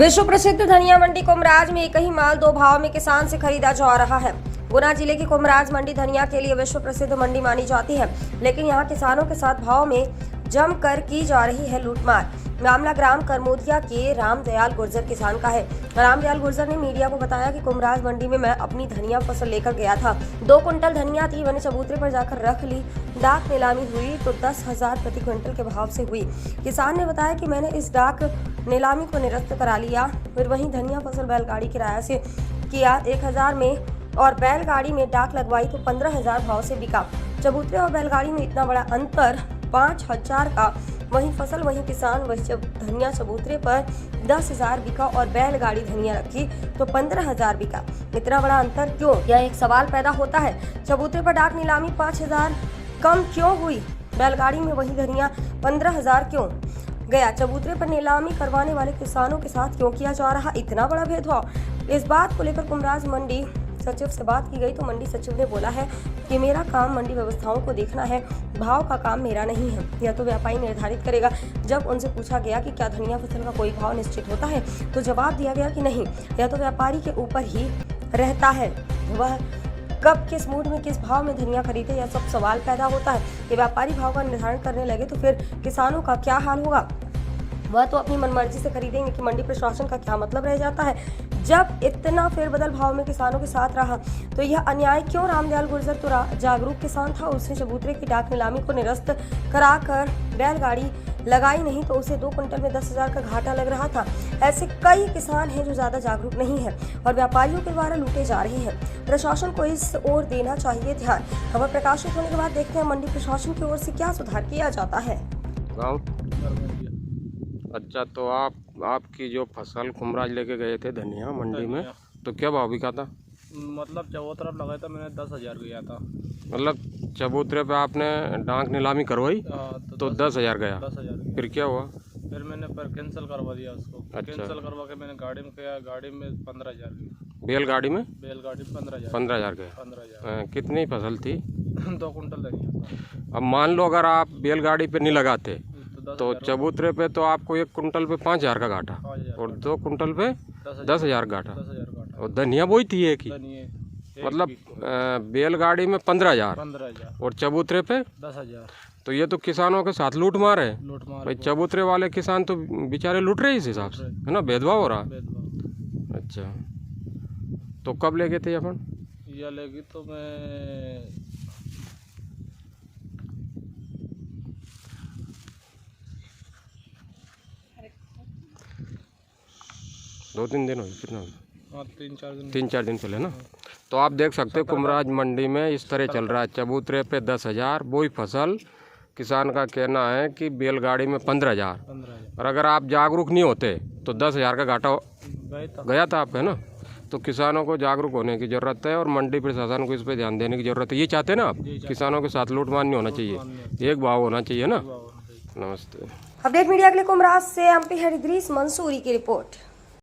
विश्व प्रसिद्ध धनिया मंडी कुमराज में एक ही माल दो भाव में किसान से खरीदा जा रहा है। गुना जिले की कुमराज मंडी धनिया के लिए विश्व प्रसिद्ध मंडी मानी जाती है, लेकिन यहां किसानों के साथ भाव में जमकर की जा रही है लूटमार। मामला ग्राम करमोदिया के रामदयाल गुर्जर किसान का है। रामदयाल गुर्जर ने मीडिया को बताया कि कुमराज मंडी में मैं अपनी धनिया फसल लेकर गया था। 2 कुंटल धनिया थी, मैंने चबूतरे पर जाकर रख ली। डाक नीलामी हुई तो 10,000 प्रति क्विंटल के भाव से हुई। किसान ने बताया कि मैंने इस डाक नीलामी को निरस्त करा लिया। फिर वहीं धनिया फसल बैलगाड़ी किराया से किया 1,000 में और बैलगाड़ी में डाक लगवाई तो 15,000 भाव से बिका। चबूतरे और बैलगाड़ी में इतना बड़ा अंतर 5,000 का। वहीं फसल वहीं किसान वही धनिया चबूतरे पर 10,000 बिका और बैलगाड़ी धनिया रखी तो 15,000 बिका। इतना बड़ा अंतर क्यों? यह एक सवाल पैदा होता है। चबूतरे पर डाक नीलामी 5,000 कम क्यों हुई? बैलगाड़ी में वही धनिया 15,000 क्यों गया? चबूतरे पर नीलामी करवाने वाले किसानों के साथ क्यों किया जा रहा इतना बड़ा भेदभाव? इस बात को लेकर कुमराज मंडी सचिव से बात की गई तो मंडी सचिव ने बोला है कि मेरा काम मंडी व्यवस्थाओं को देखना है, भाव का काम मेरा नहीं है, यह तो व्यापारी निर्धारित करेगा। जब उनसे पूछा गया कि क्या धनिया फसल का कोई भाव निश्चित होता है तो जवाब दिया गया कि नहीं, यह तो व्यापारी के ऊपर ही रहता है, वह कब किस मूड में किस भाव में धनिया खरीदे, यह सब सवाल पैदा होता है कि व्यापारी भाव का निर्धारण करने लगे तो फिर किसानों का क्या हाल होगा? वह तो अपनी मनमर्जी से खरीदेंगे कि मंडी प्रशासन का क्या मतलब रह जाता है? जब इतना फेरबदल भाव में किसानों के साथ रहा तो यह अन्याय क्यों? रामदयाल गुर्जर तो जागरूक किसान था, उसने चबूतरे की डाक नीलामी को निरस्त कराकर बैलगाड़ी लगाई, नहीं तो उसे 2 कुंटल में 10,000 का घाटा लग रहा था। ऐसे कई किसान हैं जो ज्यादा जागरूक नहीं है और व्यापारियों के द्वारा लूटे जा रहे हैं। प्रशासन को इस ओर देना चाहिए ध्यान। खबर प्रकाशित होने के बाद देखते हैं मंडी प्रशासन की ओर से क्या सुधार किया जाता है। अच्छा, तो आपकी जो फसल कुमराज लेके गए थे धनिया मंडी में, तो क्या भाव बिका था? मतलब चबूतरा लगाया था मैंने 10,000 गया था। मतलब चबूतरे पे आपने डाक नीलामी करवाई तो 10,000 गया। 10,000 फिर क्या हुआ? फिर मैंने कैंसिल करवा दिया उसको। अच्छा। कैंसिल करवा के मैंने गाड़ी में गया, गाड़ी में 15,000 गया। बैलगाड़ी में? बैलगाड़ी में 15,000 गया। 15,000। कितनी फसल थी? 2 कुंटल धनिया था। अब मान लो अगर आप बैलगाड़ी पे नहीं लगाते तो चबूतरे पे तो आपको 1 कुंटल पे 5,000 का घाटा और 2 कुंटल पे 10,000 घाटा। और धनिया वही थी एक ही, मतलब बैलगाड़ी में 15,000 और चबूतरे पे 10,000। तो ये तो किसानों के साथ लूट मार है भाई। चबूतरे वाले किसान तो बेचारे लूट रहे इस हिसाब से, है ना, भेदभाव हो रहा। अच्छा, तो कब ले गए थे अपन? यह लेगी तो मैं 2-3 दिन हो, कितना? 3-4 दिन पहले ना। तो आप देख सकते हैं कुमराज मंडी में इस तरह चल रहा है। चबूतरे पे 10,000, वही फसल किसान का कहना है कि बैलगाड़ी में 15,000। और अगर आप जागरूक नहीं होते तो 10,000 का घाटा गया था आपका, है ना। तो किसानों को जागरूक होने की ज़रूरत है और मंडी प्रशासन को इस पर ध्यान देने की ज़रूरत है। ये चाहते हैं ना आप, किसानों के साथ लूटमार नहीं होना चाहिए, एक भाव होना चाहिए ना। नमस्ते। अपडेट मीडिया के लिए कुमराज से एमपी हेड इदरीस मंसूरी की रिपोर्ट।